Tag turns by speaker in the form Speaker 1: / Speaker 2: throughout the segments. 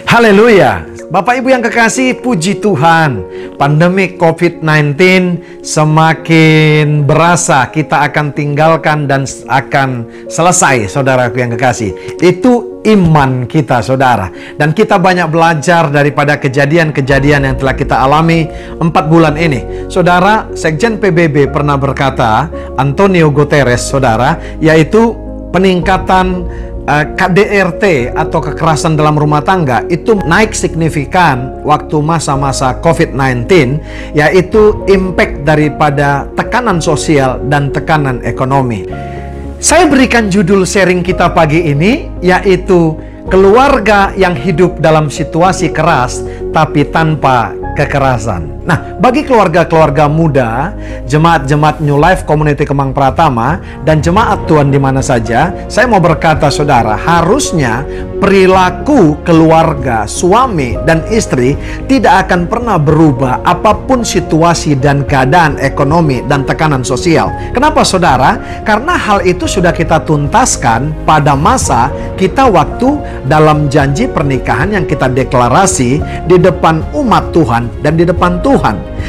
Speaker 1: Haleluya. Bapak Ibu yang kekasih, puji Tuhan. Pandemi COVID-19 semakin berasa kita akan tinggalkan dan akan selesai, saudaraku yang kekasih. Itu iman kita, saudara. Dan kita banyak belajar daripada kejadian-kejadian yang telah kita alami 4 bulan ini. Saudara, Sekjen PBB pernah berkata, Antonio Guterres, saudara, yaitu peningkatan KDRT atau kekerasan dalam rumah tangga itu naik signifikan waktu masa-masa COVID-19, yaitu impact daripada tekanan sosial dan tekanan ekonomi. Saya berikan judul sharing kita pagi ini, yaitu keluarga yang hidup dalam situasi keras tapi tanpa kekerasan. Nah, bagi keluarga-keluarga muda, jemaat-jemaat New Life Community Kemang Pratama, dan jemaat Tuhan di mana saja, saya mau berkata, saudara, harusnya perilaku keluarga, suami dan istri tidak akan pernah berubah apapun situasi dan keadaan ekonomi dan tekanan sosial. Kenapa, saudara? Karena hal itu sudah kita tuntaskan pada masa kita waktu dalam janji pernikahan yang kita deklarasi di depan umat Tuhan dan di depan Tuhan.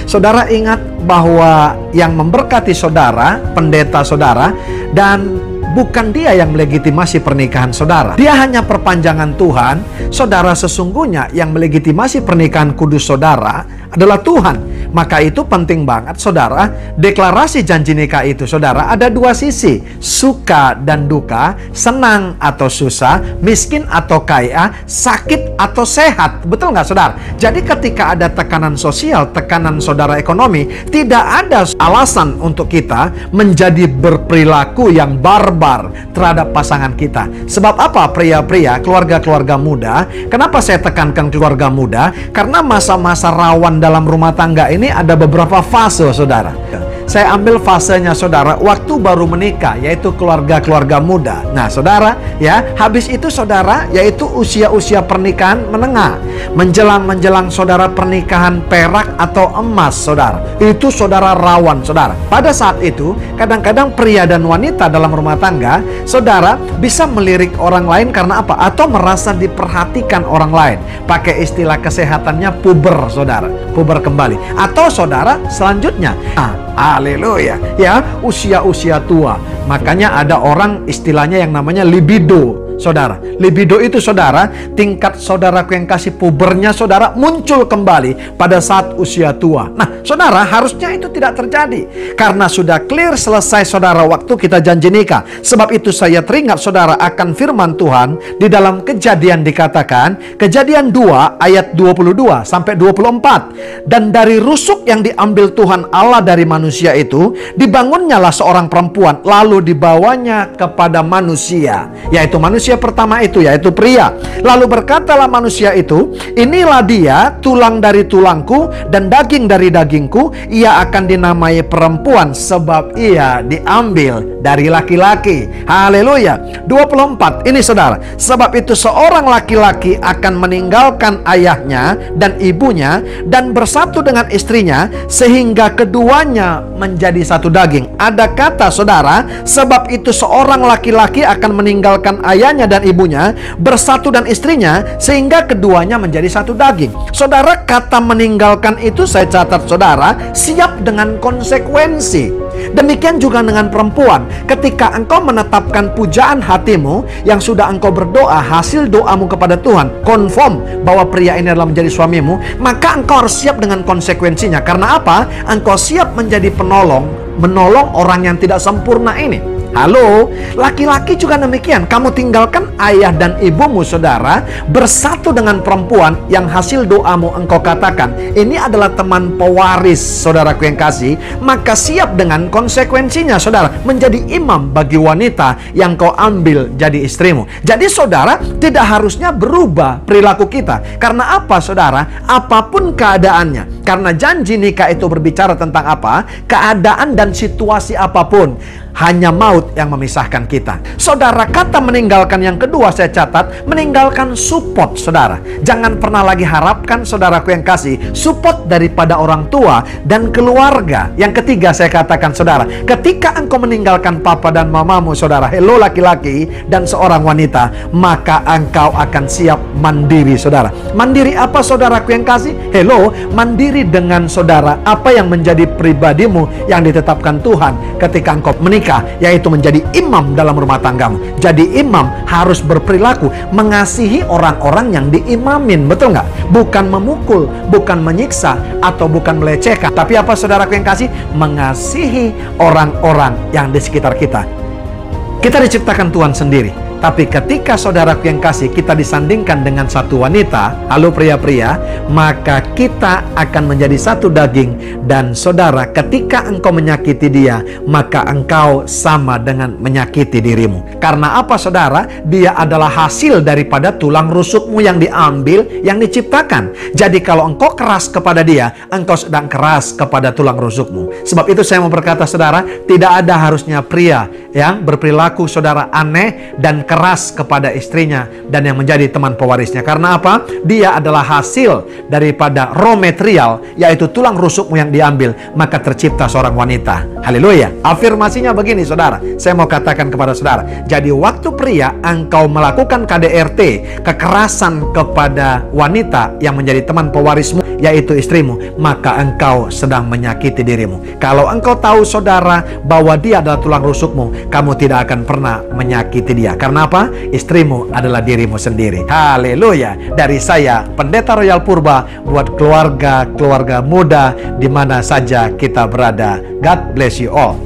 Speaker 1: Saudara ingat bahwa yang memberkati saudara, pendeta saudara, dan bukan dia yang melegitimasi pernikahan saudara. Dia hanya perpanjangan Tuhan. Saudara, sesungguhnya yang melegitimasi pernikahan kudus saudara adalah Tuhan. Maka itu penting banget, saudara. Deklarasi janji nikah itu, saudara, ada dua sisi. Suka dan duka, senang atau susah, miskin atau kaya, sakit atau sehat. Betul nggak, saudara? Jadi ketika ada tekanan sosial, tekanan saudara ekonomi, tidak ada alasan untuk kita menjadi berperilaku yang barbar terhadap pasangan kita. Sebab apa, pria-pria, keluarga-keluarga muda? Kenapa saya tekankan keluarga muda? Karena masa-masa rawan dalam rumah tangga ini ada beberapa fase, saudara. Saya ambil fasenya, saudara, waktu baru menikah, yaitu keluarga-keluarga muda. Nah, saudara, ya, habis itu, saudara, yaitu usia-usia pernikahan menengah. Menjelang saudara pernikahan perak atau emas, saudara. Itu saudara rawan, saudara. Pada saat itu, kadang-kadang pria dan wanita dalam rumah tangga, saudara, bisa melirik orang lain karena apa? Atau merasa diperhatikan orang lain. Pakai istilah kesehatannya puber, saudara. Puber kembali. Atau, saudara, selanjutnya, haleluya, ya, usia-usia tua. Makanya ada orang istilahnya yang namanya libido, saudara. Libido itu, saudara, tingkat saudaraku yang kasih pubernya, saudara, muncul kembali pada saat usia tua. Nah, saudara, harusnya itu tidak terjadi. Karena sudah clear selesai, saudara, waktu kita janji nikah. Sebab itu saya teringat, saudara, akan firman Tuhan di dalam Kejadian dikatakan, Kejadian 2 ayat 22 sampai 24. Dan dari rusuk yang diambil Tuhan Allah dari manusia itu, dibangunnyalah seorang perempuan, lalu dibawanya kepada manusia, yaitu manusia pertama itu, yaitu pria. Lalu berkatalah manusia itu, inilah dia, tulang dari tulangku dan daging dari dagingku, ia akan dinamai perempuan sebab ia diambil dari laki-laki. Haleluya. 24, ini, saudara, sebab itu seorang laki-laki akan meninggalkan ayahnya dan ibunya dan bersatu dengan istrinya sehingga keduanya menjadi satu daging. Ada kata, saudara, sebab itu seorang laki-laki akan meninggalkan ayahnya dan ibunya, bersatu dan istrinya, sehingga keduanya menjadi satu daging. Saudara, kata meninggalkan itu saya catat, saudara, siap dengan konsekuensi. Demikian juga dengan perempuan. Ketika engkau menetapkan pujaan hatimu yang sudah engkau berdoa, hasil doamu kepada Tuhan, confirm bahwa pria ini adalah menjadi suamimu, maka engkau harus siap dengan konsekuensinya. Karena apa? Engkau siap menjadi menolong orang yang tidak sempurna ini. Halo, laki-laki juga demikian. Kamu tinggalkan ayah dan ibumu, saudara, bersatu dengan perempuan yang hasil doamu engkau katakan, ini adalah teman pewaris, saudaraku yang kasih, maka siap dengan konsekuensinya, saudara, menjadi imam bagi wanita yang kau ambil jadi istrimu. Jadi, saudara, tidak harusnya berubah perilaku kita. Karena apa, saudara? Apapun keadaannya, Karena janji nikah itu berbicara tentang apa? Keadaan dan situasi apapun. Hanya maut yang memisahkan kita. Saudara, kata meninggalkan yang kedua saya catat, meninggalkan support, saudara. Jangan pernah lagi harapkan, saudaraku yang kasih, support daripada orang tua dan keluarga. Yang ketiga saya katakan, saudara, ketika engkau meninggalkan papa dan mamamu, saudara, hello laki-laki dan seorang wanita, maka engkau akan siap mandiri, saudara. Mandiri apa, saudaraku yang kasih? Hello, mandiri dengan, saudara, apa yang menjadi pribadimu yang ditetapkan Tuhan ketika engkau menikah, yaitu menjadi imam dalam rumah tanggamu. Jadi imam harus berperilaku mengasihi orang-orang yang diimamin, betul nggak? Bukan memukul, bukan menyiksa, atau bukan melecehkan. Tapi apa, saudaraku yang kasih? Mengasihi orang-orang yang di sekitar kita. Kita diciptakan Tuhan sendiri. Tapi ketika saudaraku yang kasih, kita disandingkan dengan satu wanita, halo pria-pria, maka kita akan menjadi satu daging. Dan saudara, ketika engkau menyakiti dia, maka engkau sama dengan menyakiti dirimu. Karena apa, saudara? Dia adalah hasil daripada tulang rusukmu yang diambil, yang diciptakan. Jadi kalau engkau keras kepada dia, engkau sedang keras kepada tulang rusukmu. Sebab itu saya mau berkata, saudara, tidak ada harusnya pria yang berperilaku, saudara, aneh dan keras kepada istrinya dan yang menjadi teman pewarisnya. Karena apa? Dia adalah hasil daripada raw material, yaitu tulang rusukmu yang diambil, maka tercipta seorang wanita. Haleluya. Afirmasinya begini, saudara. Saya mau katakan kepada saudara, jadi waktu pria engkau melakukan KDRT, kekerasan kepada wanita yang menjadi teman pewarismu, yaitu istrimu, maka engkau sedang menyakiti dirimu. Kalau engkau tahu, saudara, bahwa dia adalah tulang rusukmu, kamu tidak akan pernah menyakiti dia. Karena apa? Istrimu adalah dirimu sendiri. Haleluya. Dari saya, Pendeta Royal Purba, buat keluarga muda di mana saja kita berada. God bless you all.